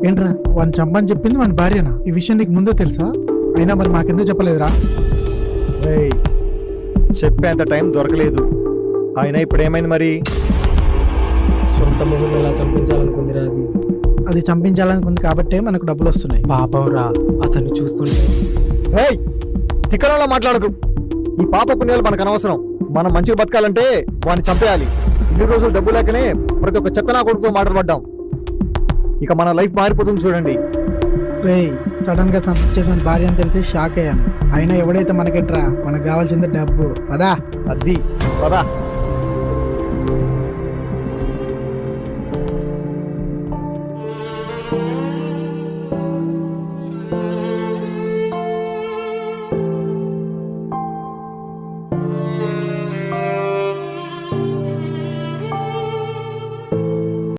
ఏంట్రా వాడిని చంపని చెప్పింది వాని భార్యనా? ఈ విషయం నీకు ముందే తెలుసా? అయినా మరి మాకెందుకు చెప్పలేదురా? ఏయ్, చెప్పేంత టైం దొరకలేదు. అయినా ఇప్పుడు ఏమైంది మరి? సొంత మొగుడు ఎలా చంపించాలనుకుందిరా అది. అది చంపించాలనుకుంది కాబట్టే మనకు డబ్బులు వస్తున్నాయి. పాపం రా, అతన్ని చూస్తుంటే. ఏయ్, తిక్కరంలో మాట్లాడదు. ఈ పాప పుణ్యాలు మనకు అనవసరం. మనం మంచిగా బతకాలంటే వాడిని చంపేయాలి. ఇన్ని రోజులు డబ్బు లేకనే ప్రతి ఒక్క చెత్తనా కొడుకుతో మాట్లాడబడ్డాం. ఇక మన లైఫ్ మారిపోతుంది చూడండి. రేయ్, సడన్ గా చంపించేది మన భార్య అని తెలిసి షాక్ అయ్యాను. అయినా ఎవడైతే మనకెట్రా, మనకు కావాల్సింది డబ్బు. పదా. అది పదా.